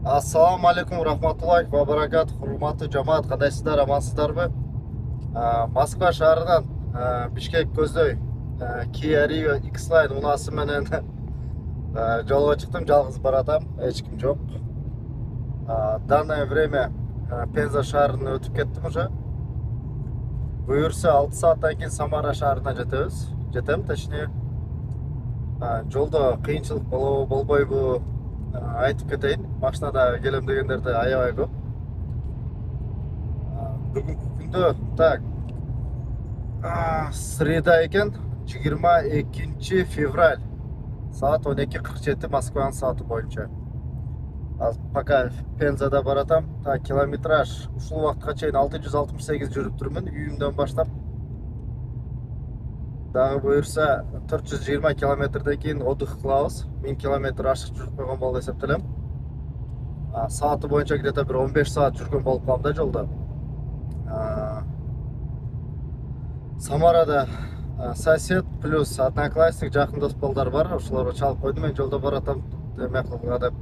Ассаламу алейкум, рахматуллахи ва баракат, хурматтуу жамаат, кандайсыздар, амансыздарбы? Москва шаарынан Бишкек көздөй Kia Rio X-Line унаасы менен жолго чыктым, жалгыз баратам, эч ким жок. Данное время Пенза шаарына өтүп кеттим уже. Буюрса 6 сааттан кийин Самара шаарына жетем, точнее. Жолдо кыйынчылык болобу, болбойбу айтып кетейин. Машинада келем дегендерди аябай көп. Бүгүнкү күндө так среда экен, 22 февраль, саат 12:47 Москванын сааты боюнча. Пока Пензада баратам, километраж ушул убакытка чейин 668 жүрүп турмун, үйүмдөн баштап. Дагы буюрса 420 километрден кийин отдых кылабыз. 1000 километр ашык жүрүп койгон болуп эсептелем. Сааты боюнча где-то бир 15 саат жүргөн болуп калам да жолдо. Самарада сосед плюс одноклассник, жакын дос балдар бар. Ошолорго чалып койдум, мен жолдо баратам, эме кылга деп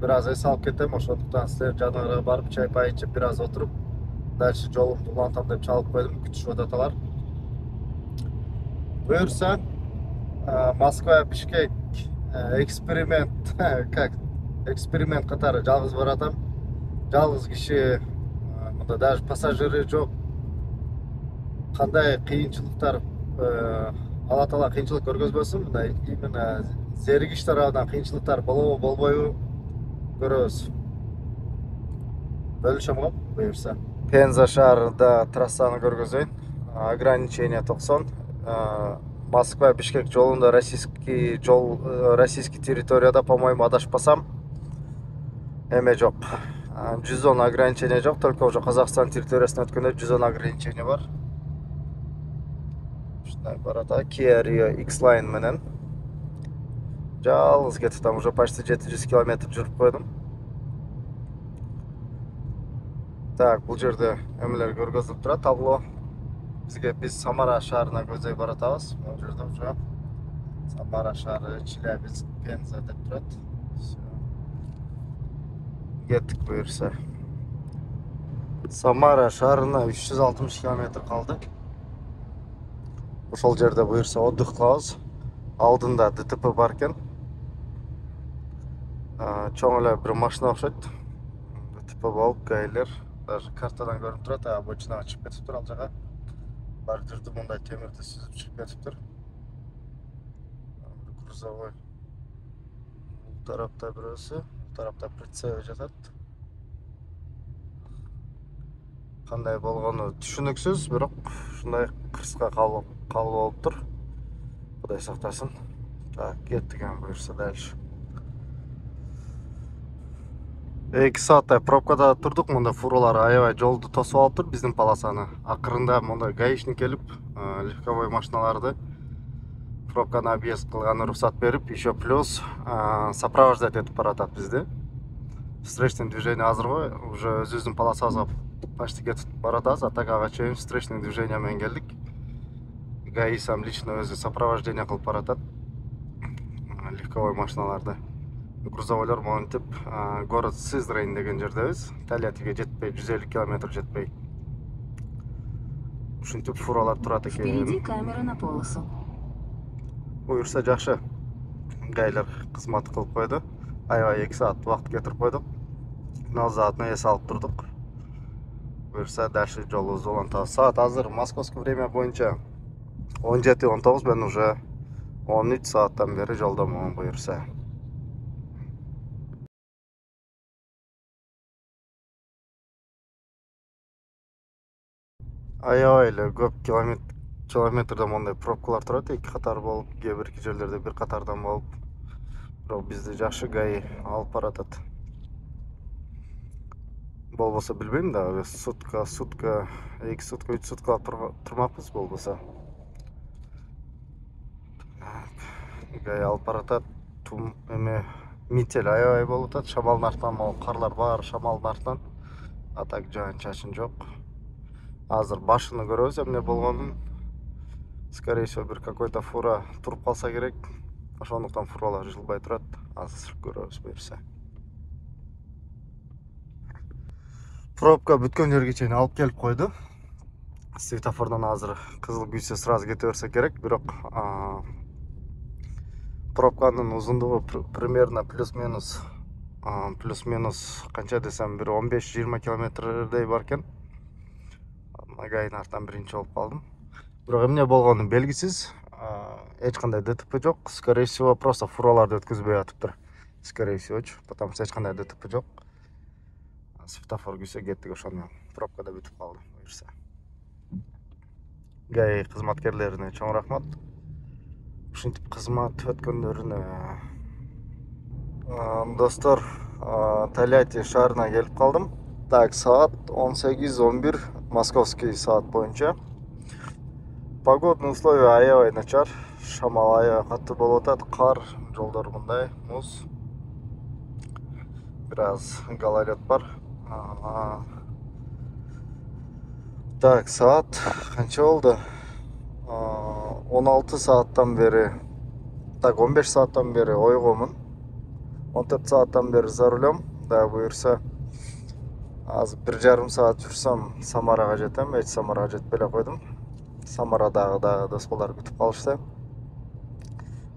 бир аз эс алып кетем. Ошондуктан силер жаныбарга барып чай пай ичип, бир аз отуруп, дальше жолумду улантам деп чалып койдум, күтүшүп аталар. Буюрса Москва Бишкек эксперимент эксперимент катары жалгыз баратам. Жалгыз киши, мында даже пассажиры жок. Кандай кыйынчылыктар Алла Таала кыйынчылык көргөзбөсүн, мындай именно зеригиш тарабынан кыйынчылыктар болобу, болбойбу көрөбүз. Бөлүшөм го буюрса. Пенза шаарында трассаны көргөзөйүн. Ограничение 90. Москва Бишкек жолунда российский территорияда, по-моему, адашпасам, эме жок. 110 ограничение жок, только уже Казакстан территориясына өткөндө 110 ограничение бар. Барата Kia Rio X-Line менен жалгыз кетип там, уже почти 700 километр жүрүп койдум. Так, бул жерде эмелер көргөзүлүп турат, табло. Биз Самара шаарына көздөй баратабыз. Бул жерде уже Самара шаары, Челябинск, Пенза деп турат. Кеттик буюрса. Самара шаарына 360 километр калды. Ошол жерде буюрса отдых кылабыз. Алдында ДТП бар экен. Чоң эле бир машина окшойт. ДТП болуп, гаилер даже картадан көрүнүп турат, обочинага чыгып кетиптир ал жага. Бар жүрдү мындай темирди сүзүп чыгып кетиптир. Грузовой. Бул тарапта бирөөсү, бул тарапта прицеп жатат. Кандай болгону түшүнүксүз, бирок ушундай кырска калып болуптур. Кудай сактасын. Так, кеттик буюрса дальше. 2 сааттай пробкада турдук, мында фуралар аябай жолду тосуп алыптыр, биздин полосаны. Акырында мында гаишник келип, легковой машиналарды пробканы объезд кылганы уруксат берип, еще плюс сопровождать этип баратат бизди. Встречный движение азыр го, уже өзүбүздүн полосабызга почти кетип баратабыз, а так ага чейин встречный движение менен келдик. ГАИ сам лично өзү сопровождение кылып баратат легковой машиналарды. Грузовойлор монтип, город Сызрань деген жердебиз. Тольяттиге жетпей, 150 километр жетпей. Ушинтип фуралар турат экен. Впереди камера на полосу. Буюрса жакшы. Гаилер кызмат кылып койду. Аябай 2 саат убакыт кетирип койдук. Назадына эс алып турдук. Буюрса дальше жолубузду улантабыз. Саат азыр московский время боюнча 17:19, мен уже 13 сааттан бери жолдомун буюрса. Аябай эле көп километрде мондай пробкалар турат, 2 катар болуп, кээ бир жерлерде 1 катардан болуп. Бирок бизди жакшы ГАИ алып баратат. Болбосо билбейм да, сутка, 2 сутка, 3 сутка турмакпыз болбосо. ГАИ алып баратат. Эме метель аябай болуп атат, шамалдын артынан, карлар бар шамалдын артынан. А так жаан-чачын жок. Азыр башыны көрөбүз эмне болгонун. Скорее всего, бир какой-то фура туруп калса керек. Ошондуктан фуралар жылбай турат. Азыр көрөбүз буюрса. Пробка бүткөн жерге чейин алып келип койду. Светофордон азыр кызыл күйсө сразу кете берсе керек, бирок пробканын узундугу примерно плюс-минус канча десем бир 15-20 километрдей бар экен. Агайын артан биринчи болуп калдым. Бирок эмне болгону белгисиз. Эч кандай ДТП жок. Скорее всего, просто фураларды өткөзбөй атыптыр. Скорее всего, потому что эч кандай ДТП жок. Светофор күйсө кеттик, ошону пробкада бүтүп калды. Буюрса. Гай кызматкерлерине чоң рахмат. Ушинтип кызмат өткөндөрүнө. Достор, Тольятти шаарына келип калдым. Так, саат 18:11 московский саат боюнча. Погодный условия аябай начар. Шамал аябай катуу болуп атат. Кар, жолдор мындай, муз. Бираз гололед бар. Так, саат канча болду? 16 сааттан бери, так 15 сааттан бери ойгомун. 14 сааттан бери за рулем. Да, буюрса азыр 1,5 саат жүрсөм Самарага жетем. Эч Самарага жетпей эле койдум. Самарадагы дос балдар күтүп калышты.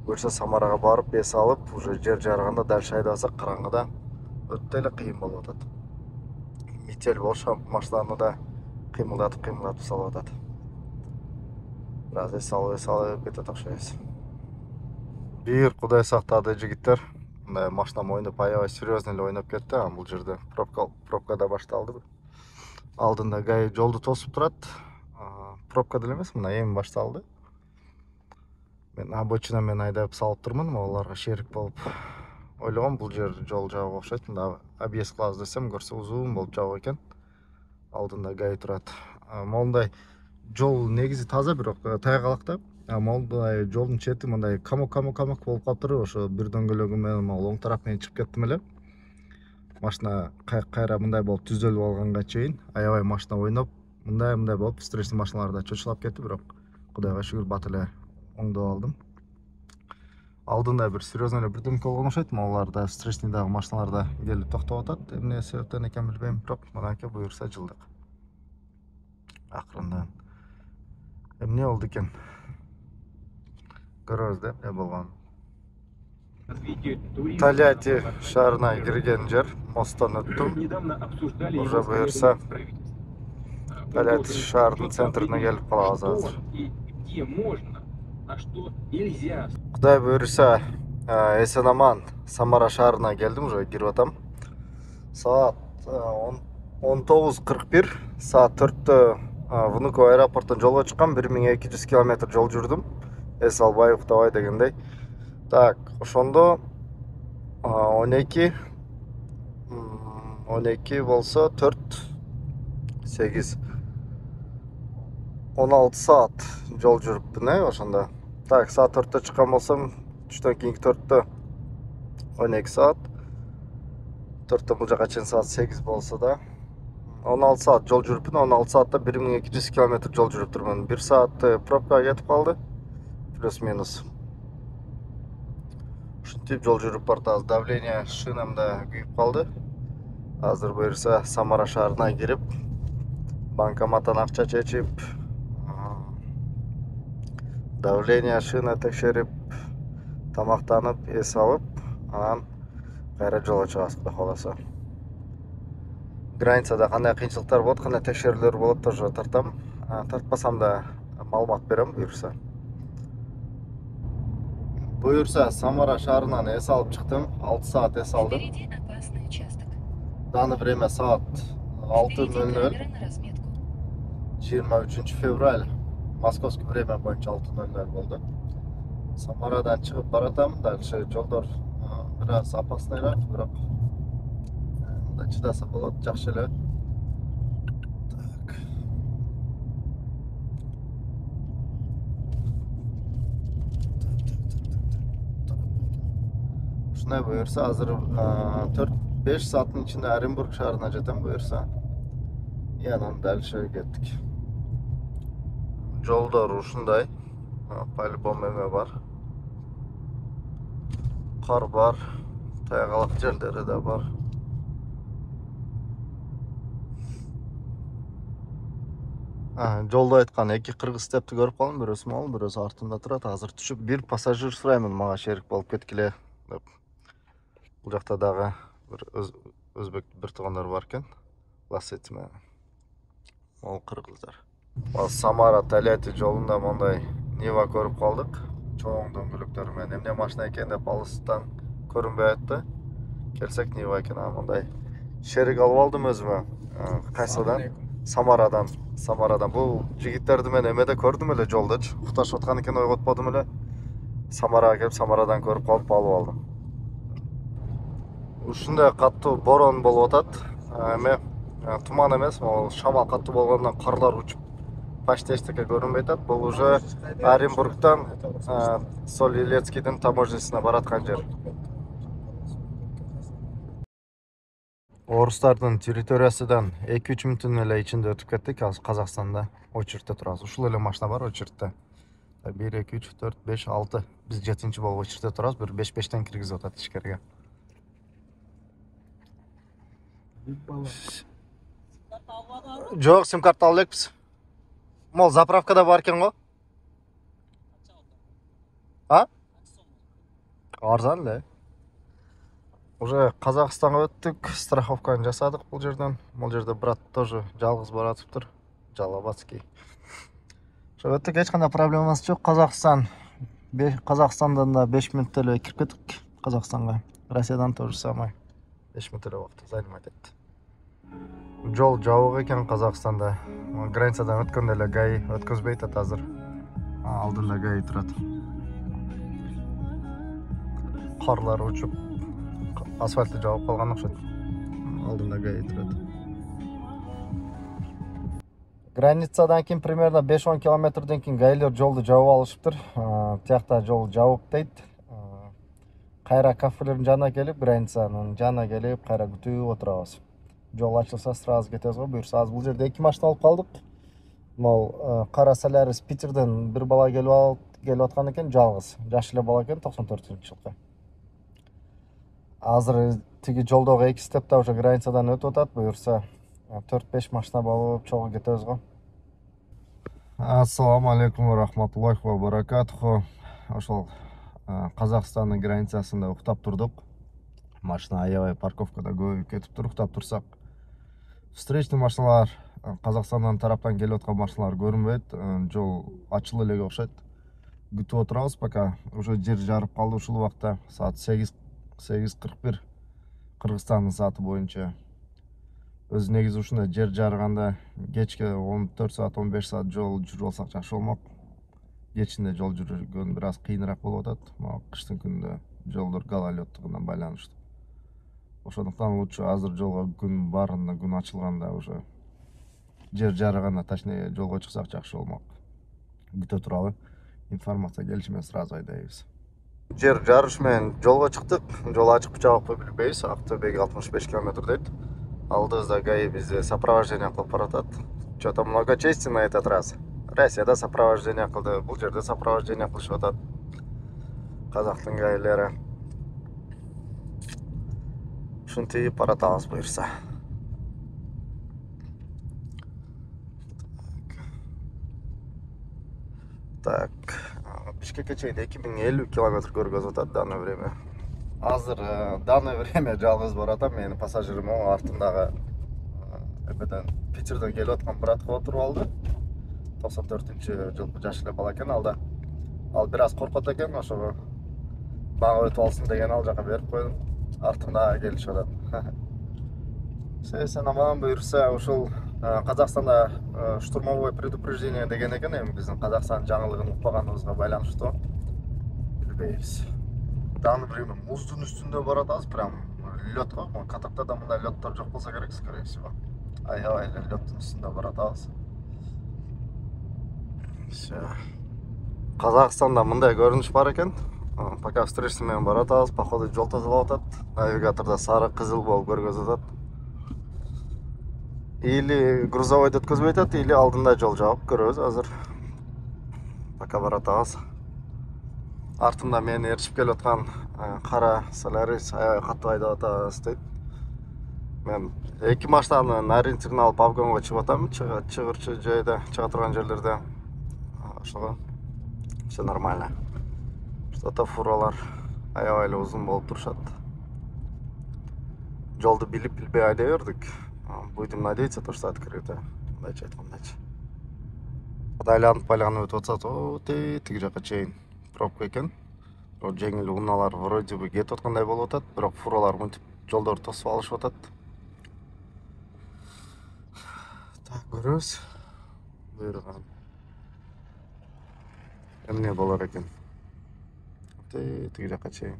Буюрса Самарага барып эс алып, уже жер жарганда дал шайдасак караңгыда өтө эле кыйын болуп атат. Метель болсо машинаны да кыймылдатып салып атат. Бираз эс алып кетет окшойбуз. Бир кудай сактады жигиттер. Мындай машина ойноп аябай серьезно эле ойноп кетти. Бул жерде пробкада башталды. Алдында гай жолду тосуп турат. Пробка деле эмес, мына эми башталды. Мен обочина менен айдап салып турмун, аларга шерик болуп ойлогом, бул жер жол жабык окшойт. Мында объезд кылабыз десем, көрсө узун болуп жабык экен. Алдында гай турат. Мондай жол негизи таза, бирок тайгалакта. Мондай жолдун чети мындай камок болуп калыптыр. Ошо бир дөңгөлөгү менен оң тарап менен чыгып кеттим эле. Машина кайра мындай болуп түзөлүп алганга чейин аябай машина ойноп, мындай болуп стрессli машиналарда чочулап кетти, бирок кудайга шүгүр бат эле оңдоп алдым. Алдында бир серьезно эле бирдемке болгон окшойт. Аларда стрессliдагы машиналарда келип токтоп атат. Эмне себептен экен билбейм, бирок мынакей буюрса жылдык. Акырындан эмне болду экен? Көрөбүз да эмне болгон. Тольятти шаарына кирген жер, мосттон өттүм. Уже буюрса Тольятти шаарынын центрине келип калабыз азыр. Кудай буюрса, эсен аман Самара шаарына келдим, уже кирип атам. Саат 19:41, саат 4-тө Внуково аэропорттон жолго чыккам, 1200 километр жол жүрдүм. Эс албай, уктабай дегендей. Так, ошондо 12 болсо 4 8 16 саат жол жүрүппүн, ошондо. Так, саат 4-тө чыккан болсом, түштөн кийинки 4-тө 12 саат. 4-тө бул жака чейин саат 8 болсо да 16 саат жол жүрүппүн. 16 саатта 1200 километр жол жүрүп турмун. 1 саат пробка кетип калды. Плюс-минус. Ушинтип жол жүрүп бартабыз. Давление шинамда күйүп калды. Азыр буюрса Самара шаарына кирип, банкоматтан акча чечип, давление шина текшерип, тамактанып, эс алып, анан кайра жолго чыгабыз, кудай кааласа. Границада кандай кыйынчылыктар болот, кандай текшерүүлөр болот, тоже тартам. Тартпасам да маалымат берем буюрса. Буюрса Самара шаарынан эс алып чыктым. 6 саат эс алдым. Данный время саат 6:00. 23 февраль. Московский время боюнча 6:00 болду. Самарадан чыгып баратам. Дальше жолдор бираз опасныйраак, бирок мында чыдаса болот, жакшы эле. Так. Ушундай буюрса азыр 4-5 сааттын ичинде Оренбург шаарына жетем буюрса. И анан дальше кеттик. Жолдор ушундай. По-любому эме бар. Кар бар. Тайгалак жерлери да бар. Жолда айткан эки кыргыз степти көрүп калдым. Бирөөсү могул, бирөөсү артымда турат. Азыр түшүп бир пассажир сураймын, мага шерик болуп кеткиле деп. Бул жакта дагы бир өзбек бир туугандар бар экен. Ласетти менен. Ол кыргыздар. Самара Тольятти жолунда мондай Нива көрүп калдык. Чоң дөңгөлөктөр менен эмне машина экен деп алыстан көрүнбөй атты. Келсек Нива экен, мондай шерик алып алдым өзүмө. Кайсыдан? Самарадан. Бул жигиттерди мен эмеде көрдүм эле жолдочу. Укташып аткан экен, ойготподум эле. Самарага келип, Самарадан көрүп калып алып алдым. Ушундай каттуу борон болуп атат. Эме туман эмес, шамал каттуу болгондон карлар учуп почти эчтеке көрүнбөй атат. Бул уже Оренбургтан Соль-Илецкийдин таможнясына бараткан жер. Орустардын территориясынан 2-3 мүнөттүн эле ичинде өтүп кеттик. Азыр Казакстанда очередте турабыз. Ушул эле машина бар очередте. 1, 2, 3, 4, 5, 6. Биз 7-нчи болуп очередте турабыз. Бир 5-5тен киргизип атат ичкерге. Жок, сим карта алып элекпиз. Мол заправкада бар экен го. Арзан эле. Уже Казакстанга өттүк, страховканы жасадык бул жерден. Бул жерде брат тоже жалгыз баратыптыр. Жалабацкий. Ошо өттүк, эч кандай проблемасы жок. Казакстандан да 5 мүнөттө эле кирип кеттик Казакстанга. Россиядан тоже самый 5 мүнөт эле убакыт занимать этти. Жол жабык экен Казакстанда. Границадан өткөндө эле ГАИ өткөзбөйт атат азыр. Алдында ГАИ турат. Карлар учуп асфальтты жабып калган окшойт. Алдында ГАИ турат. Границадан кийин примерно 5-10 километрден кийин ГАИлер жолду жабып алышыптыр. Тиякта жол жабык дейт. Кайра кафелердин жанына келип, границанын жанына келип, кайра күтүп отурабыз. Жол ачылса сразу кетебиз го. Буюрса бул жерде 2 машина алып калдык. Мол Кара Солярис Питерден бир бала келип аткан экен, жалгыз. Жаш эле бала экен, 94-жылкы. Азыр тиги жолдогу 2 степте уже границадан өтүп атат. Буюрса 4-5 машина болуп чогуу кетебиз го. Ассаламу алейкум ва рахматуллахи ва баракатуху. Ошол Казакстандын границасында уктап турдук. Машина аябай парковкада көбөйүп кетиптир. Уктап турсак, встречный машиналар, Казакстандан тараптан келип аткан машиналар көрүнбөйт. Жол ачылып эле окшойт. Күтүп отурабыз, пока уже жер жарып калды ушул убакта. Саат 8:41 Кыргызстандын сааты боюнча. Өзү негизи ушундай жер жарганда кечке 14 саат, 15 саат жол жүрүп алсак жакшы болмок. Кечинде жол жүргөн бир аз кыйыныраак болуп атат. Кыштын күнүндө жолдор гололёдтугунан байланыштуу. Ошондуктан лучше азыр жолго күн барында, күн ачылганда уже жер жарганда, точнее жолго чыксак жакшы болмок. Күтө туралы. Информация келиши менен сразу айдайбыз. Жер жарыш менен жолго чыктык. Жол ачыкпы жабыкпы билбейбиз. Актөбөгө 65 км дейт. Алдыбызда ГАИ бизди сопровождение кылып баратат. Что-то много чести на этот раз. Россияда сопровождение кылды, бул жерде сопровождение кылышып атат. Казактын ГАИлери. Ушинтип баратабыз буюрса. Так, Бишкекке чейин 2050 км көргөзүп атат данное время. Азыр данное время жалгыз баратам. Менин пассажирим артындагы эбеден Питерден келип аткан братка отуруп алды. 94-жылкы жаш эле бала экен алда. Ал бир аз коркот экен, ошого мага өтүп алсын деген ал жака берип койдум. Артымда келишип атат. Сен аман буюрса ушул Казакстанда штурмовое предупреждение деген экен, эми биздин Казакстан жаңылыгын укпаганыбызга байланыштуу. Билбейбиз. Данный время муздун үстүндө баратабыз, прям лёд го. Катактада мындай лёдтор жок болсо керек, скорее всего. Аябай эле лёдтун үстүндө баратабыз. Казакстанда мындай көрүнүш бар экен. Пока встречный менен баратабыз, походу жол тазалап атат. Навигаторда сары кызыл болуп көргөзүп атат. Или грузовойду өткөзбөй атат, или алдында жол жабып көрөбүз азыр. Пока баратабыз. Артымда мени ээрчип келип аткан Кара Солярис аябай катуу айдап атабыз дейт. Мен эки машинанын ориентирин алып обгонго чыгып атам, чыгырчы жайда, чыга турган жерлерде. Ошого все нормально. Что-то фуралар аябай эле узун болуп турушат. Жолду билип билбей айдай бердик. Будем надеяться, то что открыто. Мындайчы айткандачы. Айланып өтүп атсат, тиги жака чейин пробка экен. Жеңил унаалар вроде бы кетип аткандай болуп атат, бирок фуралар мынтип жолдорду тосуп алышып атат. Так, көрөбүз. Буйруган. Эмне болор экен? Тиги жака чейин.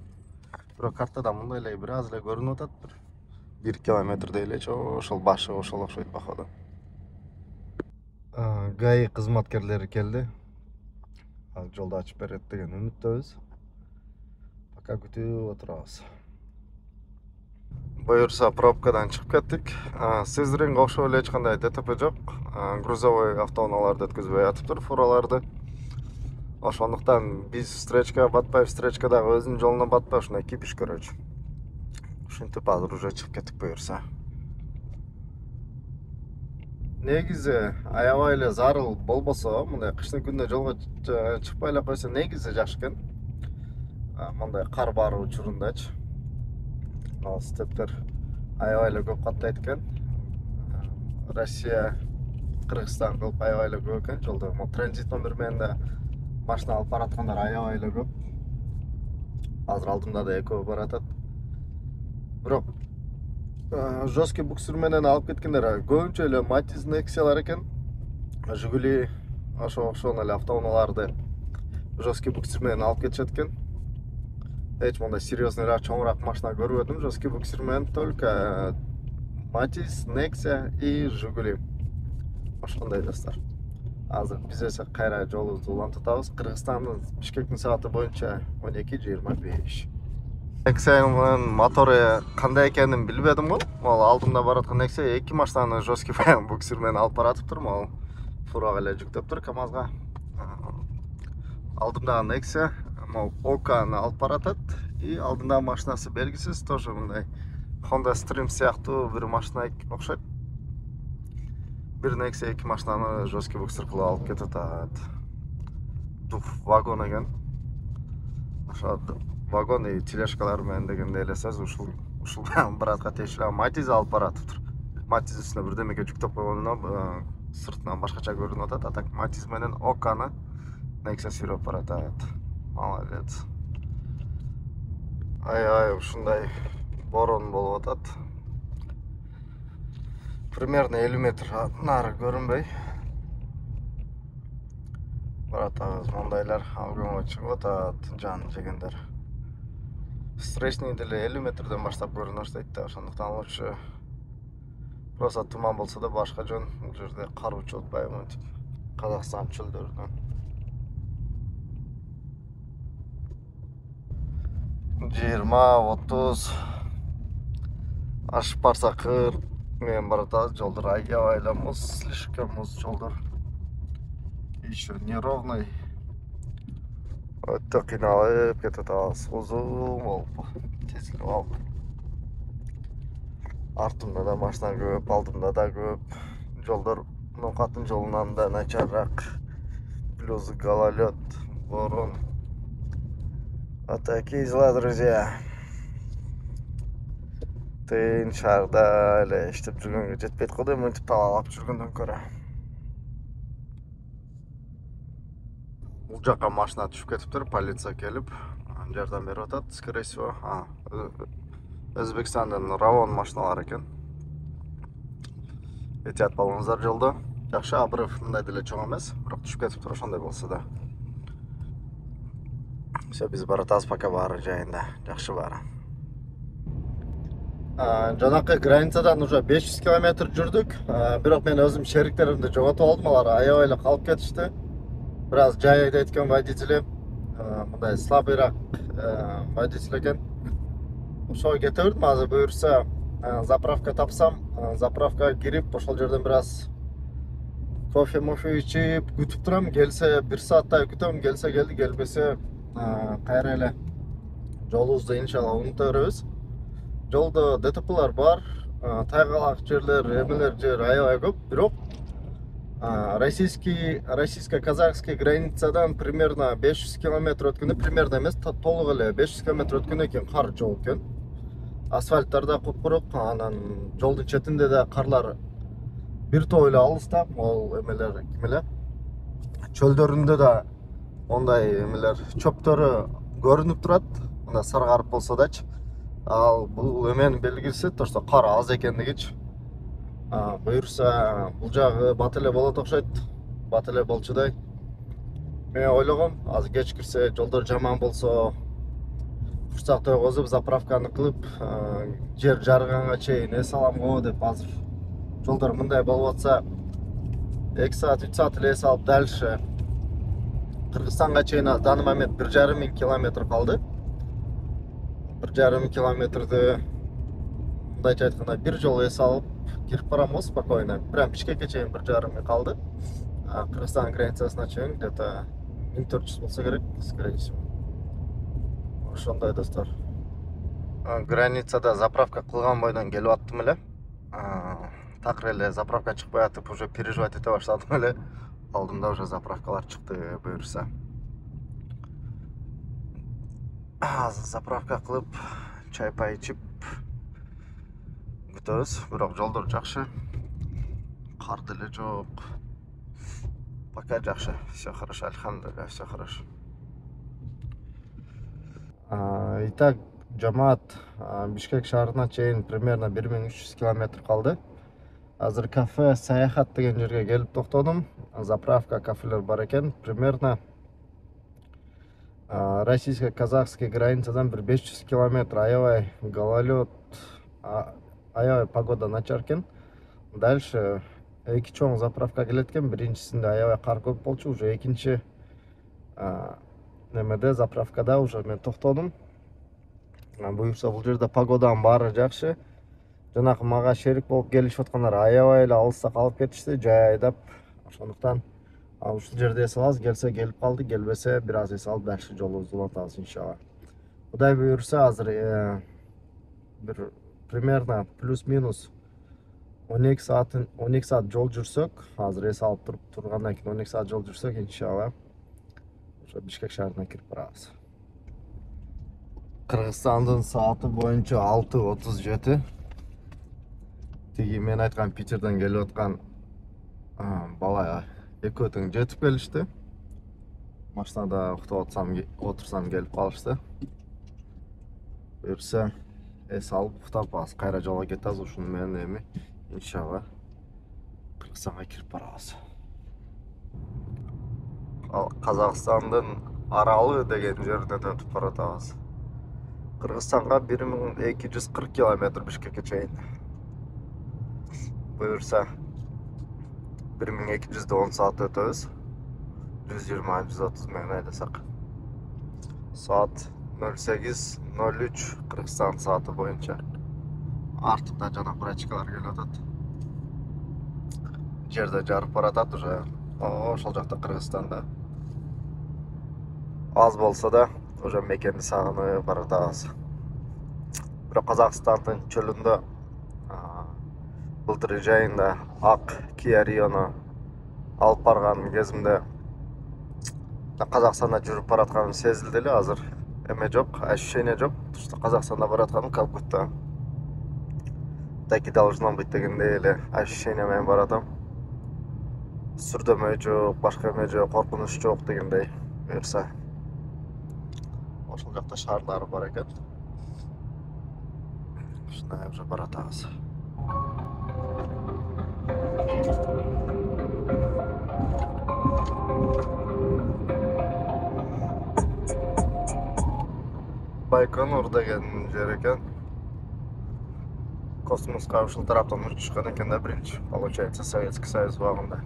Бирок картада мындай эле бир аз эле көрүнүп атат, бир 1 километрдей элечи, ошол башы ошол окшойт походу. ГАИ кызматкерлери келди. Жолду ачып берет деген үмүттөбүз. Пока күтүп отурабыз. Буюрса пробкадан чыгып кеттик. Сезиреңге окшоп эле эч кандай ДТП жок. Грузовой автоунааларды өткөзбөй атыптыр фураларды. Ошондуктан биз встречкага батпай, встречка дагы өзүнүн жолуна батпай, ушундай кипиш көрөчү. Ушинтип азыр уже чыгып кеттик буюрса. Негизи аябай эле зарыл болбосо, мындай кыштын күнүндө жолго чыкпай эле койсо негизи жакшы экен. Мындай кар бар учурундачы. Стептер аябай эле көп каттайт экен. Россия, Кыргызстан кылып аябай эле көп экен жолдо. Транзит номер менен да машина алып бараткандар аябай эле көп. Азыр алдымда да экөө баратат. Бирок жесткий буксир менен алып кеткендер көбүнчө эле Matiz, Nexia'лар экен. Жигули ошол эле автоунааларды жесткий буксир менен алып кетишет экен. Эч мындай серьезныйраак, чоңураак машина көрбөдүм. Жесткий буксир менен только Matiz, Nexia и Жигули. Ошондой достор. Азыр биз эсе кайра жолубузду улантабыз. Кыргызстандын Бишкектин сааты боюнча 12:25. Nexia'нын мотору кандай экенин билбедим го. Ал алдымда бараткан Nexia эки машинаны жесткий буксир менен алып баратыптыр. Ал фурага эле жүктөптүр КамАЗга. Алдымдагы Nexia Оканы алып баратат. И алдындагы машинасы белгисиз, тоже мындай Honda Stream сыяктуу бир машина окшойт. Бир Nexia эки машинаны жесткий буксир кылып алып кетет. Дух вагон экен. Ошо вагон и тележкалар менен дегенде эле сөз ушул братка тиешелүү Matiz алып баратыптыр. Matiz үстүнө бирдемеге жүктөп койгондон сыртынан башкача көрүнүп атат. Атак Matiz менен Оканы Nexia сүйрөп баратат. Молодец. Ай, ушундай борон болуп атат. Примерно 50 метр нары көрүнбөй. Баратабыз, мондайлар обгонго чыгып атат, жан жегендер. Встречный деле 50 метрден баштап көрүнө баштайт да, ошондуктан лучше просто туман болсо да башка жөн, бул жерде кар учуп атпайбы, тип Казакстан чөлдөрүнөн. 20-30 ашып барса 40 менен баратабыз. Жолдор аябай эле муз, слишком муз жолдор. Еще неровный. Өтө кыйналып кетип атабыз. Узун болуп, тезилип алып. Артымда да машина көп, алдымда да көп. Жолдор Ноокаттын жолунан да начарраак. Плюс гололед, борон. Вот такие дела, друзья. Тыйын шаарда эле иштеп жүргөнгө жетпейт го, мынтип талаалап жүргөндөн көрө. Бул жака машина түшүп кетиптир, полиция келип жардам берип атат, скорее всего. Өзбекстандын Равон машиналары экен. Этият болуңуздар жолдо. Жакшы, обрыв мындай деле чоң эмес, бирок түшүп кетиптир, ошондой болсо да. Все, биз баратабыз, пока баары жайында. Жакшы баары. Жанакы границадан уже 500 километр жүрдүк. Бирок мен өзүм шериктеримди жоготуп алдым, алар аябай эле калып кетишти. Бир аз жай айдайт экен водитель, мындай слабыйраак водитель экен. Ошого кете бердим, азыр буюрса заправка тапсам, заправкага кирип, ошол жерден бир аз кофе ичип күтүп турам. Келсе 1 сааттай күтөм, келсе келди, келбесе кайра эле жолубузду иншалла унута беребиз. Жолдо ДТП'лар бар, тайгалак жерлер, эмелер жер аябай көп, бирок российско-казахский границадан примерно 500 километр өткөндө, примерно эмес, толук эле 500 километр өткөндөн кийин кар жок экен. Асфальттарда куп-курук, анан жолдун четинде да карлар бир топ эле алыста, ол эмелер кимеле? Чөлдөрүндө да ондай эмелер чөптөрү көрүнүп турат, мына саргарып болсо дачы. Ал бул эменин белгиси то, что кар аз экендигичи. Буюрса бул жагы бат эле болот окшойт, бат эле болчудай. Мен ойлогом, азыр кеч кирсе, жолдор жаман болсо, курсак тойгозуп, заправканы кылып, жер жарганга чейин эс алам го деп, азыр жолдор мындай болуп атса, 2 саат, 3 саат эле эс алып дальше Кыргызстанга чейин в данный момент 1500 километр калды. 1500 километрді мындайча айтканда бир жолу эс алып кирип барам спокойно. Прям Бишкекке чейин 1500 калды. Кыргызстан границасына чейин где-то 1400 болсо керек, скорее всего. Ошондой достор. Границада заправка кылган бойдон келип аттым эле. Такыр эле заправка чыкпай атып, уже переживать эте баштадым эле. Алдымда уже заправкалар чыкты буюрса. Заправка кылып, чай-пай ичип күтөбүз. Бирок жолдор жакшы. Кар деле жок. Пока жакшы. Все хорошо, альхамдулилlah, все хорошо. Итак, жамаат Бишкек шаарына чейин примерно 1300 километр калды. Азыр кафе Саяхат деген жерге келип токтодум. Заправка кафелер бар экен. Примерно российско-казахский границадан bir 500 километр аябай гололед, аябай погода начар экен. Дальше эки чоң заправка келет экен. Биринчисинде аябай кар көп болчу, уже экинчи немеде заправкада уже мен токтодум. Буюрса бул жерде погоданын баары жакшы. Жанагы мага шерик болуп келишип аткандар аябай эле алыста калып кетишти, жай айдап. Ошондуктан ушул жерде эс алабыз, келсе келип калды, келбесе бир аз эс алып дальше жолубузду улантабыз иншалла. Кудай буюрса азыр бир примерно плюс-минус 12 саат жол жүрсөк, азыр эс алып тургандан кийин 12 саат жол жүрсөк иншалла ошо Бишкек шаарына кирип барабыз. Кыргызстандын сааты боюнча 6:37. Тиги мен айткан Питерден келип аткан бала экөө тең жетип келишти. Машинада уктап отурсам келип калышты. Буюрса эс алып уктап аз кайра жолго кетебиз, ушуну менен эми иншалла Кыргызстанга кирип барабыз. Казакстандын Аралы деген жеринен өтүп баратабыз. Кыргызстанга 1240 километр Бишкекке чейин. Буюрса 1210 саат өтөбүз. 120-130 менен айдасак. Саат 08:03 Кыргызстан сааты боюнча. Артында жана прачкалар келип атат. Жерде жарып баратат уже. Ошол жакта Кыргызстанда. Аз болсо да уже мекенди сагынып баратабыз. Бирок Казакстандын чөлүндө былтыр жайында ак Kia Rio'ну алып барган кезимде Казакстанда жүрүп баратканым сезилди эле. Азыр эме жок, ощущение жок. Что Казакстанда баратканым как будто так и должно быть дегендей эле ощущение менен баратам. Сүрдөмө жок, башка эме жок, коркунуч жок дегендей. Буюрса ошол жакта шаарлар бар экен. Ушундай уже баратабыз. Байконур деген жер экен. Космоска ушул тараптан учушкан экен да биринчи. Получается, Советский Союз убагында.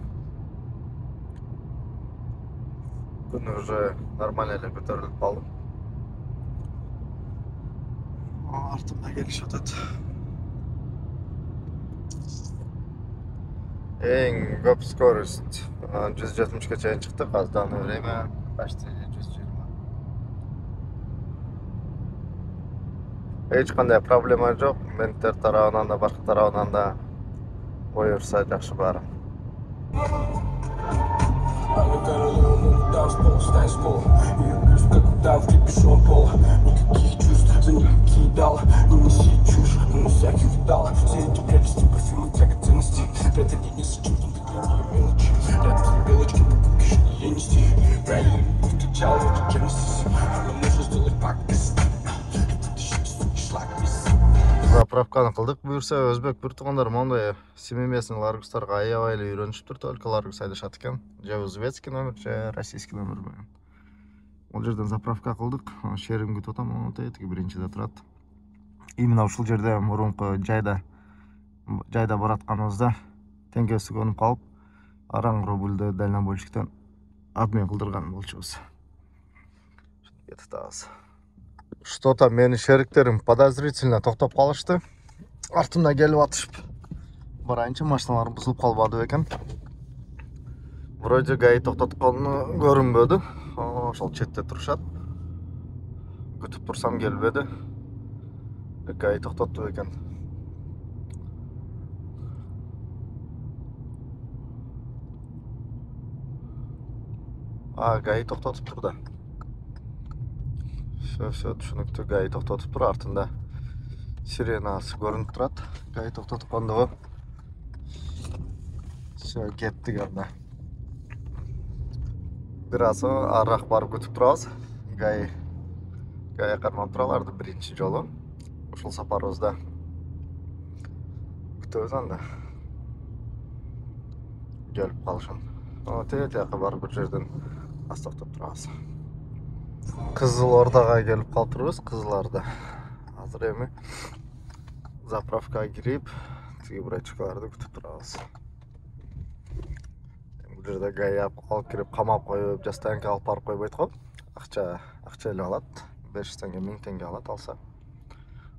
Күн уже нормально эле көтөрүлүп калды. Артымда келишип атат. Эң көп скорость 170-ке чейин чыктык. В данное время почти 120. Hiç qanday problema жоқ. Менттер тарабынан да, башка тарабынан да буюрса жакшы баары. Она королева на танцпол, танцпол. Ее бюст как удав, кипишон пола. Никаких чувств, за никакие дала. Не неси чушь, на всяких видала. Все эти прелести, парфюмы, драгоценности. Это не сочувствуем, такие мелочи. Рядом белочки, покупки, что ей нести. Правильно, встречал вот Genesis. Она может сделать пакость. Вытащить, суки, шлак, вис. Заправканы кылдык. Буюрса өзбек бир туугандар мондай семиместный ларгустарга аябай эле үйрөнүшүптүр. Только ларгус айдашат экен. Же узбекский номер, же российский номер менен. Ол жерден заправка кылдык. Шерим күтүп атам, тиги биринчиде турат. Именно ушул жерде мурунку жайда баратканыбызда теңгеси көнүп калып, араң рубльды дальнобойщиктен обмен кылдырган болчубуз. Кетип атабыз. Что-то менин шериктерим подозрительно токтоп калышты. Артымда келип атышып. Барайынча машиналар бузулуп калбады экен. Вроде гаи токтоткону көрүнбөдү. Ошол четте турушат. Күтүп турсам келбеди. Гаи токтотту экен. Гаи токтотуптур да. Все түшүнүктүү. Гаи токтотуптур, артында сиренасы көрүнүп турат. Гаи токтоткондугу. Все, кеттик анда. Бир аз арак барып күтүп турабыз. Гаи кармап тураларды биринчи жолу. Ушул сапарыбызда күтөбүз анда. Келип калышын. Тияка барып бир жерден аз токтоп турабыз. Кызыл Ордага келип калыптырбыз. Кызыл Орда. Азыр эми заправкага кирип, тиги брачкаларды күтүп турабыз. Бул жерде гаи алып кирип камап коюп, жастанка алып барып койбойт го. Акча эле алат. 500 теңге, 1000 теңге алат алса.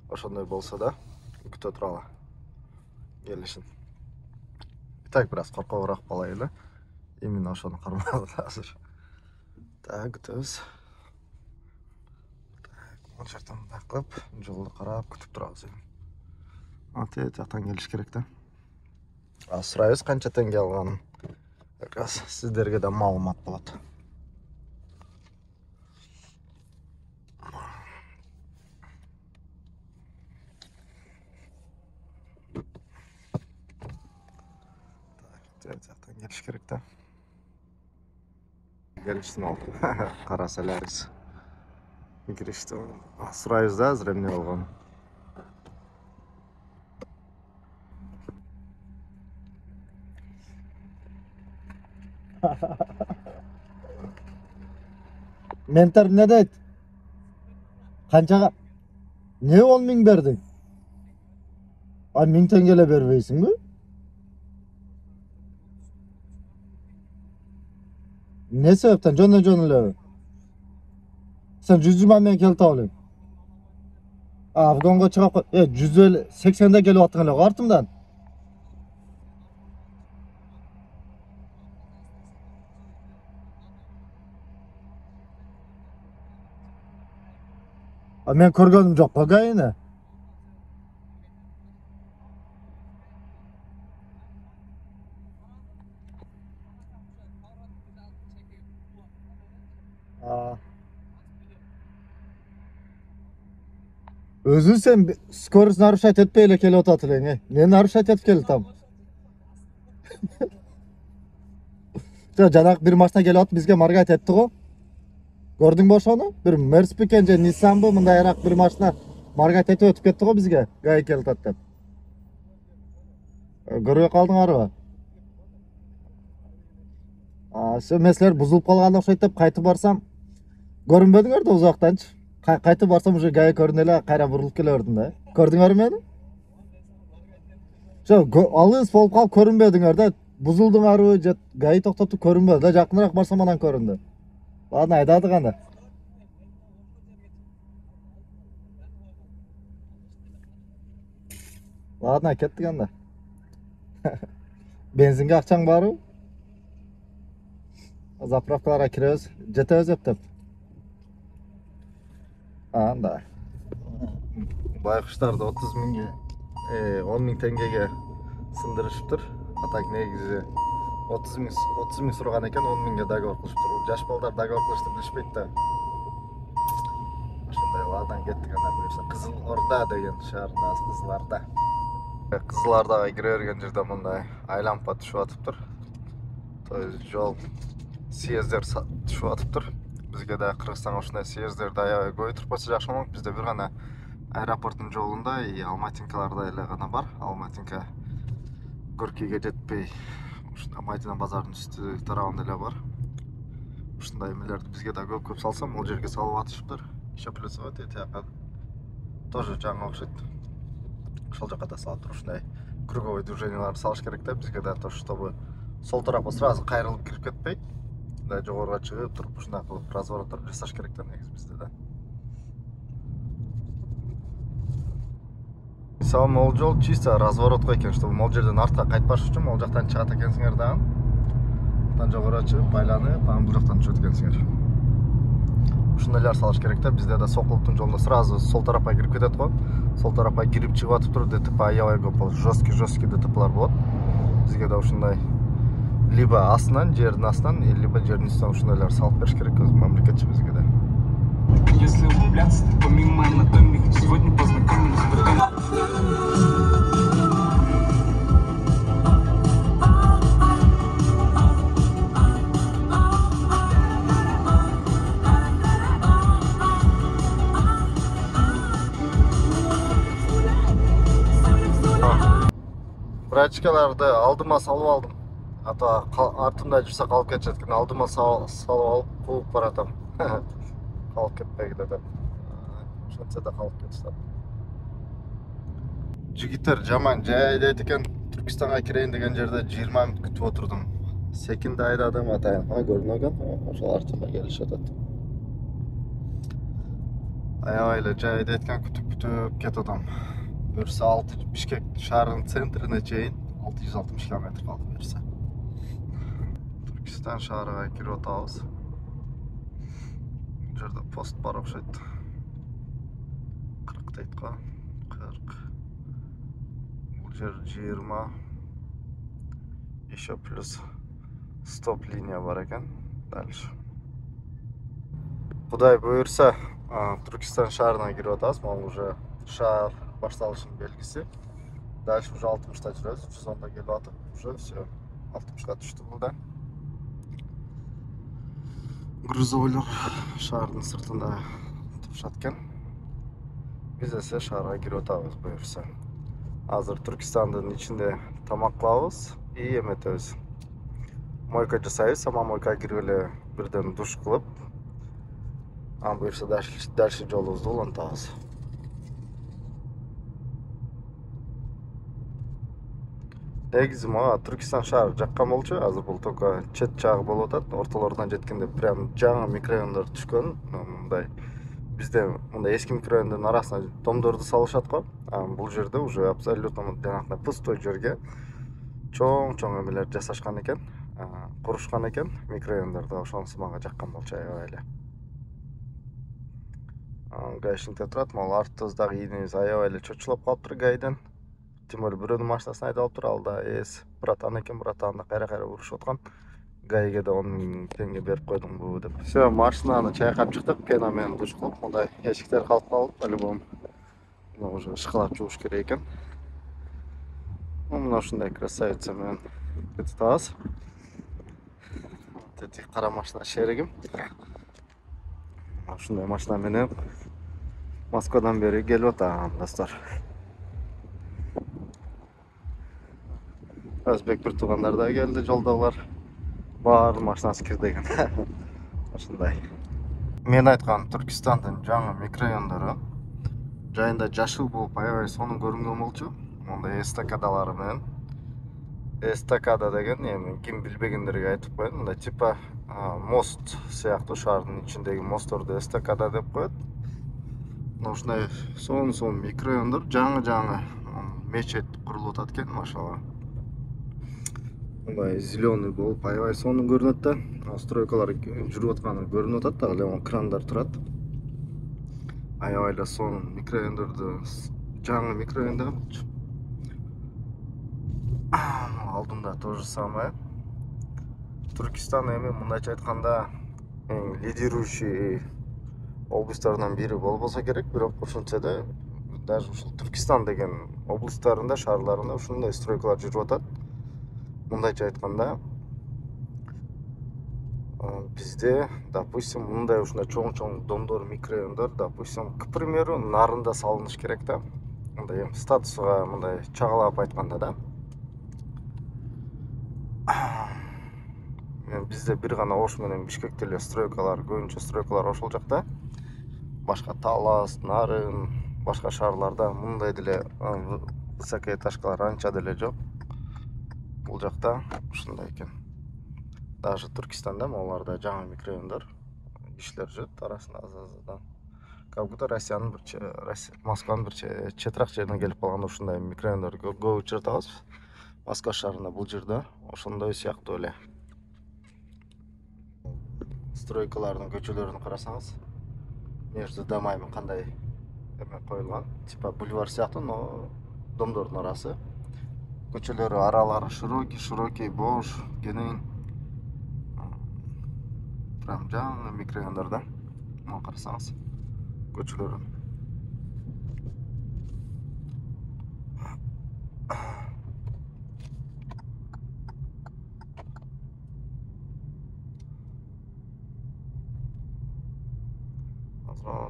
Ошондой болсо да күтө туралы келишин. Так бир аз коркобураак болой эле. Именно ошону кармадым азыр. Так, күтөбүз. Мына жерден мындай кылып, жолду карап күтүп турабыз эми. Жактан келиш керек да. Сурайбыз канча теңге алганын. Как раз сиздерге да маалымат болот. Жактан келиш керек да. Келиштин алды. Караса элерсиз. Киришти. Сурайбыз да азыр эмне болгонун. Ментар не дейт? Канчага? Не 10 миң бердиң? 1000 теңге эле бербейсиңби? Не себептен? Жөн эле. Sen 120 мен келип алып. Афганга чыгып, 180де келип аттың эле артымдан. Мен көргөнүм жок го гаини. Өзү sen скорость нарушать этпей эле келип атат элең. Не нарушать этип келдим? Жанагы бир машина келип атып бизге маргайт этти го. Көрдүңбү ошону? Бир Mercedes бекен же Nissanбы мындайраак бир машина маргайт этип өтүп кетти го бизге. Гаи келип атат деп. Көрбөй калдыңарбы? Мен силер бузулуп калган окшойт деп кайтып барсам, көрүнбөдүңөр да узактанчы. Кайтып барсам уже гаи көрүнө эле, кайра бурулуп келе бердим да. Көрдүңөрбү мени? Алыс болуп калып көрүнбөдүңөр да. Бузулдуңарбы же гаи токтотуп көрүнбөдү да. Жакыныраак барсам анан көрүндү. Ладно, айдадык анда. Ладно, кеттик анда. Бензинге акчаң барбы? Заправкаларга киребиз, жетебиз деп. Анда. байкуштарды 30 миңге 10 миң теңгеге сындырышыптыр. Атак негизи 30 миң сураган экен, 10 миңге договор кылышыптыр. Жаш балдар договор кылышты билишпейт да. Ошондой ладан кеттик, ана буюрса Кызыл Орда деген шаарында, Кызыл Орда. Кызыл Ордага кире берген жерде мындай айлампа түшүп атыптыр. То есть жол съездер түшүп атыптыр. Бизге да Кыргызстанга ушундай съездерди аябай көбөйтүп койсо жакшы болмок. Бизде бир гана аэропорттун жолунда Алматинкаларда эле гана бар. Алматинка Горкийге жетпей, ушундай Майдина базардын үстү тарабында эле бар. Ушундай эмелерди бизге да көп салсам, бул жерге салып атышыптыр. Еще плюс вот эти тоже жаңы окшойт. Ошол жака да салып туруп ушундай круговой движенияларды салыш керек да, бизге да то, чтобы сол тарапка сразу кайрылып кирип кетпей, да жогоруга чыгып туруп ушундай кылып развороттор жасаш керек да негизи бизде да. Мисалы могул жол чисто разворотко экен, чтобы могул жерден артка кайтпаш үчүн могул жактан чыгат экенсиңер дагы. Мындан жогоруга чыгып байланып, анан бул жактан түшөт экенсиңер. Ушундайлар салыш керек да, бизде да Сокуловдун жолунда сразу сол тарапка кирип кетет го. Сол тарапка кирип чыгып атыптыр, ДТП аябай көп болот, жесткий ДТПлар болот. Бизге да ушундай либо астынан, жердин астынан, либо жердин үстүнөн ушундайлар салып бериш керек мамлекетчи бизге да. Если углубляться, помимо анатомии, сегодня познакомились с братом. Брачкаларды алдыма салып алдым. Ата артымда жүрсө калып кетет экен, алдыма салып алып кууп баратам. Калып кетпегиле деп. Ошентсе да калып кетишет. Жигиттер жаман жай айдайт экен. Түркистанга кирейин деген жерде 20 мүнөт күтүп отурдум. Секинде айдадым, атайын. Көрүнөт экен. Ошол артыма келишет. Аябай эле жай айдайт экен, күтүп кетип атам. Бürse Бишкек шаарынын центрине чейин 660 км калды берсе. Түркистан шаарына кирип атабыз. Бул жерде пост бар окшойт. 40 дейт го. 40. Бул жер 20. Еще плюс стоп линия бар экен. Дальше. Кудай буйрса, Түркистан шаарына кирип атабыз. Могу уже шаар башталышын белгиси. Дальше уже 60-та жүрөбүз. 110-да келип атып, уже все 60-ка түштү булда. Грузовойлор шаардын сыртында турушат экен. Биз эсе шаарга кирип атабыз буюрса. Азыр Түркистандын ичинде тамак кылабыз и эметебиз. Мойка жасайбыз, сама мойкага кирип эле бирден душ кылып, анан буюрса дальше жолубузду улантабыз. Негизи мага Түркистан шаары жаккан болчу, азыр бул только чет жагы болуп атат. Ортолордон жеткенде прям жаңы микрорайондор түшкөн. Мындай бизде мындай эски микрорайондордун арасына домдорду салышат го. Бул жерде уже абсолютно жанагындай пустой жерге чоң эмелер жасашкан экен, курушкан экен микрорайондордо. Ошонусу мага жаккан болчу аябай эле. Гаишникте турат, могул артыбыздагы ийнебиз аябай эле чочулап калыптыр гайден. Тем более бирөөнүн машинасын айдап тур, алда братан экен, братанды кайра урушуп аткан. Гайге да 10 000 теңге берип койдум бу деп. Все, машинаны чайкап чыктык, пена менен душ кылып, мындай эшиктер калып калды, по-любому. Мына уже ышкалап жууш керек экен. Мына ушундай красавица менен кетип атабыз. Эти кара машина шеригим. Ушундай машина менен Москвадан бери келип атам, достор. Өзбек бир туугандар да келди, жолдогулар. Баардын машинасы кирди экен. Ошондой. Мен айткан Түркистандын жаңы микрорайондору жайында жашыл болуп аябай сонун көрүнгөн болчу. Мондай эстакадалары менен. Эстакада деген эми ким билбегендерге айтып коеюн, мындай типа мост сыяктуу шаардын ичиндеги мостторду эстакада деп коет. Ушундай сонун микрорайондор жаңы мечет курулуп атат экен, машалла. Мындай зеленый болуп аябай сонун көрүнөт да. Стройкалар жүрүп атканы көрүнүп атат, дагы эле крандар турат. аябай эле сонун микрорайондорду жаңы микрорайондо алдымда то же самое. Түркістан эми мындайча айтканда эң лидирующий облустарынан бири болбосо керек, бирок ошентсе да даже ушул Түркистан деген облустарында, шаарларында ушундай стройкалар жүрүп атат. Мындайча айтканда бизде, допустим, мындай ушундай чоң домдор, микрорайондор, допустим, к примеру, Нарында салыныш керек да. Мындай эми статусуга мындай чагалап айтканда да. Бизде бир гана Ош менен Бишкекте эле стройкалар, көбүнчө стройкалар ошол жакта. Башка Талас, Нарын, башка шаарларда мындай деле высокоэтажкалар анча деле жок. Бул жакта ушундай экен. Даже Түркистанда могуларда жаңы микрорайондор кишилер жүрөт арасында аз-аздан. Как будто Россиянын Москванын бир четирак жерине келип калганда ушундай микрорайондорду көп учуртабыз. Москва шаарында бул жерде ошондой сыяктуу эле. Стройкалардын көчөлөрүн карасаңыз, между домами кандай эме коюлган, типа бульвар сыяктуу, но домдордун арасы. Көчөлөрү аралары широкий, бош, кенен. Прям жаңы микрорайондордо мына карасаңыз көчөлөрүн.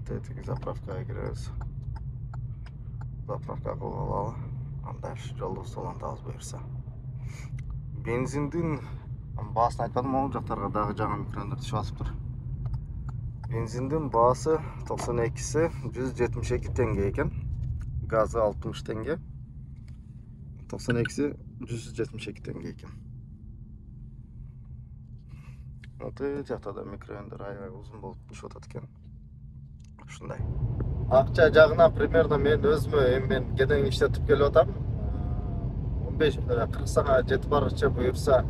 Тетиги заправкага киребиз. Заправка кылып алалы. Дальше жолду улантабыз буюрса. Бензиндин баасын айтпадым, могу жактарга дагы жаңы микрорайондор түшүп атыптыр. Бензиндин баасы 92си 172 теңге экен. Газы 60 теңге. 92си 172 теңге экен. Вот жакта да микрорайондор аябай узун болуп түшүп атат экен. Ушундай. Акча жагынан примерно мен өзүмө эми мен кеден иштетип келип атам. 40 сага жетип барча буюрса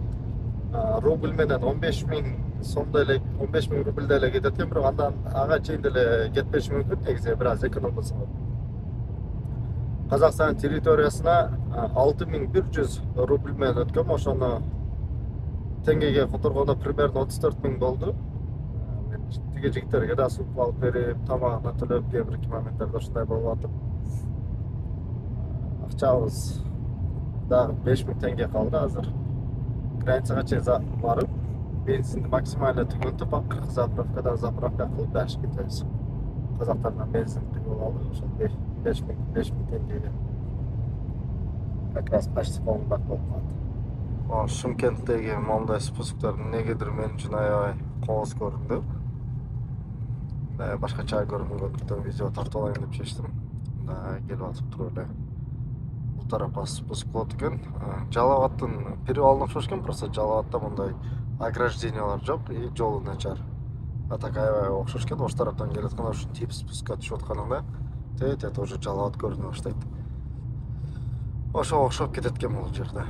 рубль менен 15.000 сомдой эле 15.000 рубльдей эле кетет экен, бирок андан ага чейин деле кетпеши мүмкүн, негизи бир аз экономдосо. Казакстан территориясына 6100 рубль менен өткөм, ошону теңгеге которгондо примерно 34.000 болду. Тиги жигиттерге да сууп алып берип, тамагына төлөп, кээ бир моменттарда ушундай болуп атып. Акчабыз дагы 5000 теңге калды азыр. Границага чейин барып, бензинди максимально түгөнтүп, 40 заправкадан заправка кылып дальше кетебиз. Казактардан бензин кыйып алып, ошол 5000 теңгеге. Как раз почти полный бак болуп калды. Шымкенттеги мондай спусктар негедир мен үчүн аябай кооз көрүндү. Башкача көрүнгөндүктөн видео тартып алайын деп чечтим. Келип атып туруп эле бул тарапка спуск болот экен. Жалал-Абадтын перевалына окшош экен, просто Жалал-Абадта мындай ограждениялар жок и жолу начар. Так аябай окшош экен, ош тараптан келатканда ушу тип спускка түшүп атканыңда тете тоже Жалал-Абад көрүнө баштайт. Ошого окшоп кетет экен бул жерде.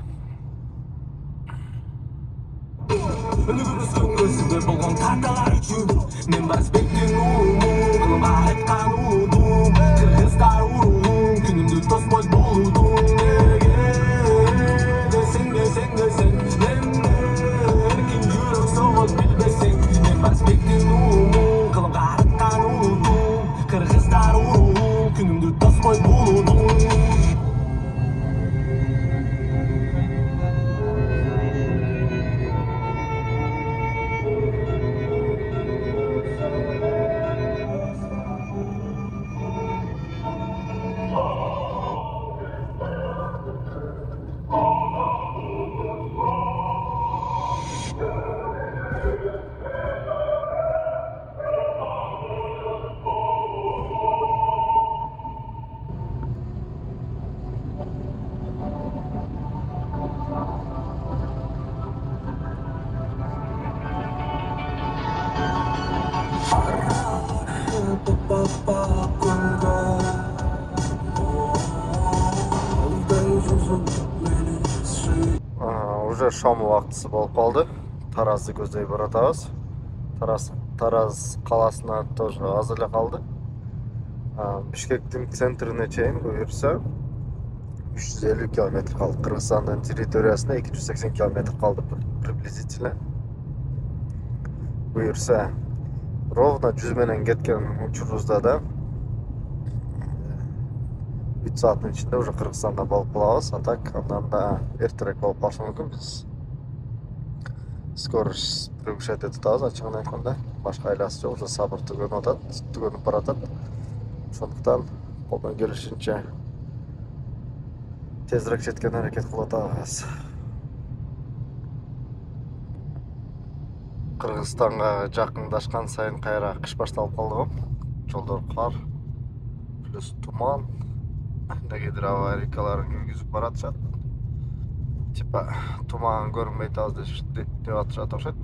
Өзүмө болгон карталар үчүн мен Барсбектин уумун кылып айткан уудум, кыргыздар уруун күнүмдү тоспой болудум. Десең эркин жүрөк согот билбесең, мен Барсбектин уумун кылып айткан уудум, кыргыздар уруун күнүмдү тоспой болудум. Уже шам убактысы болуп калды. Таразды көздөй баратабыз. Тараз каласына тоже аз эле калды. Бишкектин центрине чейин буюрса 350 километр калды. Кыргызстандын территориясына 280 километр калды приблизительно. Буюрса ровно 100 менен кеткен учурубузда да 3 сааттын ичинде уже Кыргызстанда болуп калабыз. А так андан да эртерээк болуп калышы мүмкүн. Биз скорость превышать этабыз, ачыгын айтканда. Башка айласы жок, уже сабыр түгөнүп баратат. Ошондуктан колдон келишинче тезирээк жеткен аракет кылып атабыз. Кыргызстанга жакындашкан сайын кайра кыш башталып калды го. Жолдор кар плюс туман. Негедир аварийкаларын киргизип баратышат. Типа туман көрүнбөй атабыз деп атышат окшойт.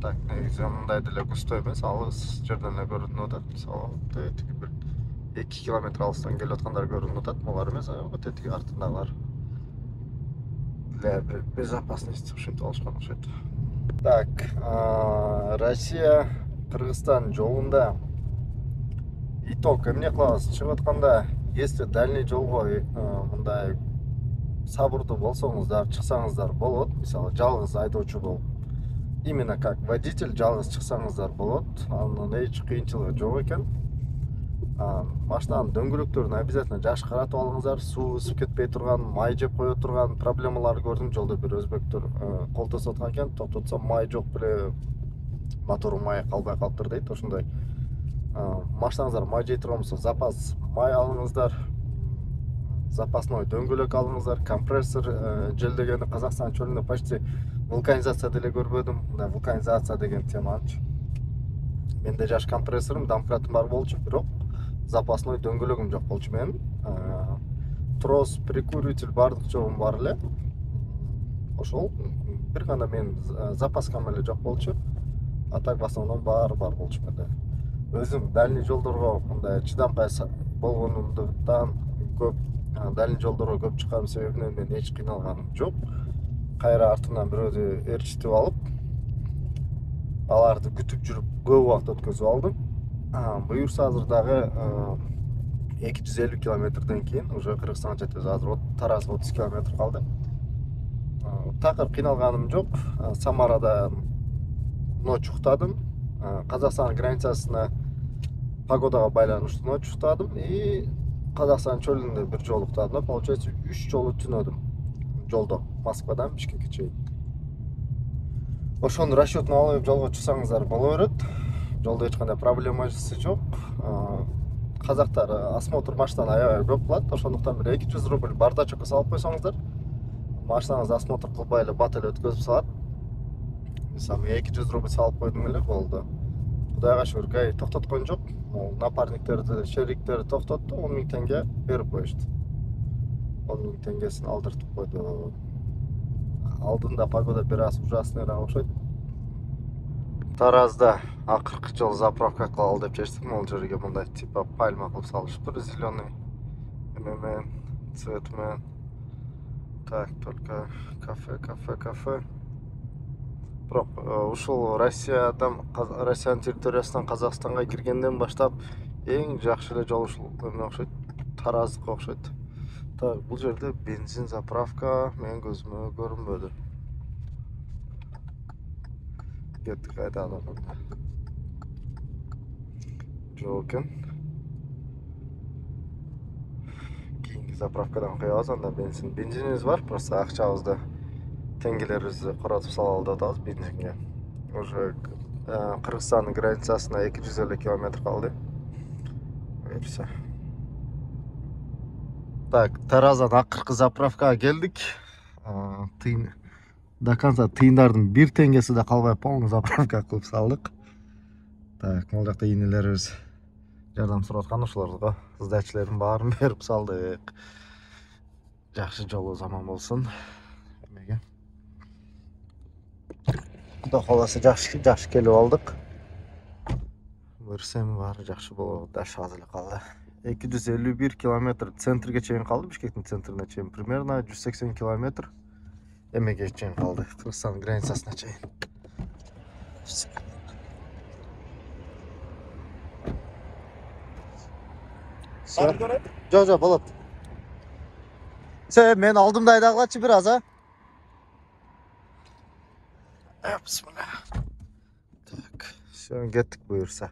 Так, негизи мындай деле густой эмес, алыс жерден эле көрүнүп атат. Мисалы, тиги бир 2 километр алыстан келип аткандар көрүнүп атат. Булар эмес, тетиги артындагылар. Для безопасности ушинтип алышкан окшойт. Так, Россия Кыргызстан жолунда итог эмне кылабыз? Чыгып атканда, если дальний жолго мындай сабырдуу болсоңуздар, чыксаңыздар болот. Мисалы, жалгыз айдоочу болуп, именно как водитель жалгыз чыксаңыздар болот. Анын эч кыйынчылыгы жок экен. Машинанын дөңгөлөктөрүн обязательно жаш каратып алыңыздар. Суу ысып кетпей турган, май жеп кое турган проблемаларды көрдүм. Жолдо бир өзбектөр кол тосуп аткан экен. Токтотсо май жок беле, мотору май калбай калыптыр дейт. Ошондой машинаңыздар май жей турган болсо, запас май алыңыздар. Запасной дөңгөлөк алыңыздар. Компрессор жел дегенди Казакстан чөлүндө почти вулканизация деле көрбөдүм. Мындай вулканизация деген теманчы. Менде жаш компрессорум, домкратым бар болчу, бирок запасной дөңгөлөгүм жок болчу менин. Трос, прикуритель бардык жогум бар эле. Ошол бир гана менин запаскам эле жок болчу. А так в основном бар болчу менде. Өзүм дальний жолдорго мындай чыдамкай болгонумдуктан көп дальний жолдорго көп чыккан себебинен мен эч кыйналганым жок. Кайра артымдан бирөөдү ээрчитип алып, аларды күтүп жүрүп көп убакыт өткөзүп алдым. Буюрса азыр дагы 250 километрден кийин уже Кыргызстанга жетебиз. Азыр Таразга 30 километр калды. Такыр кыйналганым жок. Самарада ночь уктадым. Казакстан границасына погодага байланыштуу ночь уктадым и Казакстан чөлүндө бир жолу уктадым. Получается 3 жолу түнөдүм жолдо Москвадан Бишкекке чейин. Ошону расчетун алып жолго чыксаңыздар боло берет. Жолдо эч кандай проблемасы жок. Казактар осмотр машинадан аябай көп кылат. Ошондуктан бир 200 рубль бардачокко салып койсоңуздар, машинаңызды осмотр кылбай эле бат эле өткөзүп салат. Мисалы, 200 рубль салып койдум эле болду. Кудайга шүгүр, ГАИ токтоткон жок. Напарниктерди, шериктерди токтотту, 10 000 тенге берип коюшту. 10 000 тенгесин алдыртып койду. Алдында погода бир аз ужасныйраак окшойт. Таразда акыркы жол заправка кылалы деп чечтик. Могул жерге мындай типа пальма кылып салышыптыр, зеленый эмемен, цветмен. Так, только кафе. Бирок ушул Россиянын территориясынан Казакстанга киргенден баштап эң жакшы эле жол ушул эме окшойт, Тараздыкка окшойт. Так, бул жерде бензин заправка менин көзүмө көрүнбөдү. Кеттик кайдагы жок экен. Кийинки заправкадан коебуз, анда бензинибиз бар, просто акчабызды теңгелерибизди коротуп салалы деп атабыз бензинге. Уже Кыргызстандын границасына 250 километр калды. Буюрса. Так, Тараздан акыркы заправкага келдик. До конца тыйындардын 1 тенгеси да калбай полный заправка кылып салдык. Так, могул жакта ийнелерибиз жардам сурап аткан, ошолорго сдачалердин баарын берип салдык. Жакшы жолу заман болсун. Эмеге. Кудай кааласа жакшы келип алдык. Буюрса эми баары жакшы болот, даш аз эле калды. 251 километр центрге чейин калды, Бишкектин центрине чейин примерно 180 километр эмеге чейин калды, Кыргызстан границасына чейин. Жо, болот. Мен алдымда айдагылачы бир аз, а? Bismillah. Так, все, кеттик буюрса.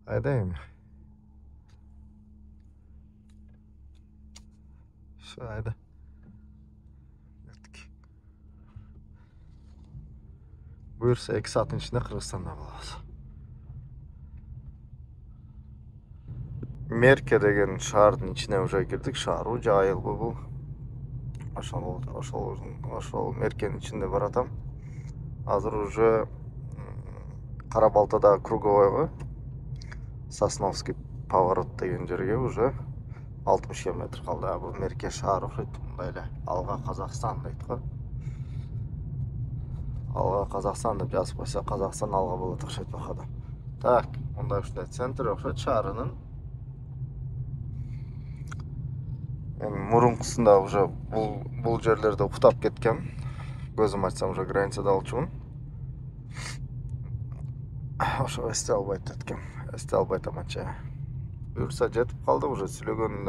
Айдайм. Все, айда. Кеттик. Буюрса 2 сааттын ичинде Кыргызстанда болобуз. Мерке деген шаардын ичине уже кирдик. Шаарбы, жайылбы бул? Ошол Меркенин ичинде баратам. Азыр уже Кара-Балтада круговойго, Сосновский поворот деген жерге уже 60 км калды. Бул Мерке шаар окшойт, мындай эле. Алга Казакстан дейт го. Алга Казакстан деп жазып койсо, Казакстан алга болот окшойт бакада. Так, мындай ушундай центр окшойт шаарынын. Мен мурункусунда уже бул жерлерде уктап кеткем. Көзүм ачсам уже границада болчумун. Ошо эсте албайт эткем. Эсте албайтам анча. Буюрса жетип калдык, уже сүйлөгөн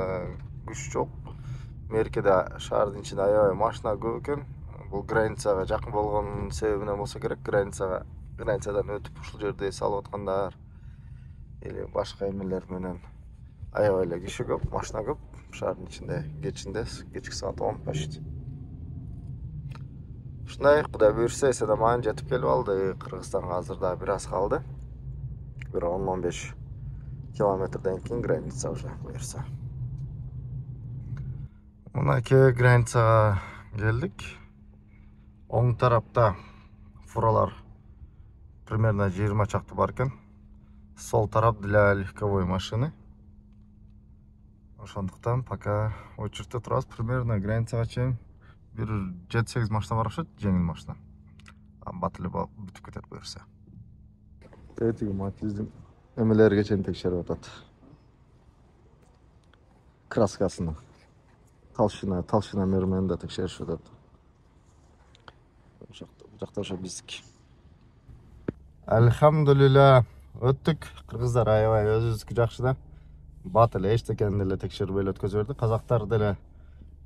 күч жок. Меркеде шаардын ичинде аябай машина көп экен. Бул границага жакын болгонун себебинен болсо керек. Границадан өтүп ушул жерде эс алып аткандар или башка эмелер менен аябай эле киши көп, машина көп. Шаардын ичинде кечки саат 10 почти. Ушундай, Кудай буюрса, эсен аман жетип келип алды. Кыргызстанга азыр да бир аз калды. Bir 10-15 kilometreden keyin граница уже буюрса. Мынакей границага келдик. Оң тарапта фуралар примерно 20 чакты бар экен. Сол тарап для легковой машины. Ошондуктан пока очередте турабыз. Примерно границага чейин бир 7-8 машина бар окшойт, жеңил машина. Бат эле бүтүп кетет буюрса. Тетиги Матиздин эмелерге чейин текшерип атат. Краскасыны. Толщина мерменин да текшеришип атат. Бул жакта ошо биздики. Алхамдулилла, өттүк. Кыргыздар аябай өзүбүздүкү жакшы да. Бат эле эчтекени деле текшербей эле өткөзүп берди. Казактар деле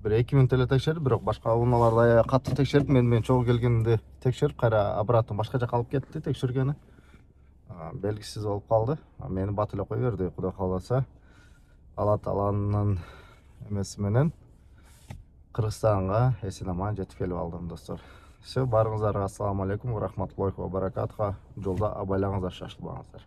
бир 2 мүнөт эле текшерди, бирок башка унааларды аябай катуу текшерип, мен чогуу келгенде текшерип, кайра обратно башка жака алып кетти текшергени. Белгисиз болуп калды. Мени бат эле кой берди, Кудай кааласа. Алат аланын эмеси менен Кыргызстанга эсен аман жетип келип алдым, достор. Все, барыңыздарга ассаламу алейкум ва рахматуллахи ва баракатуха. Жолда абайлаңыздар, шашылбаңыздар.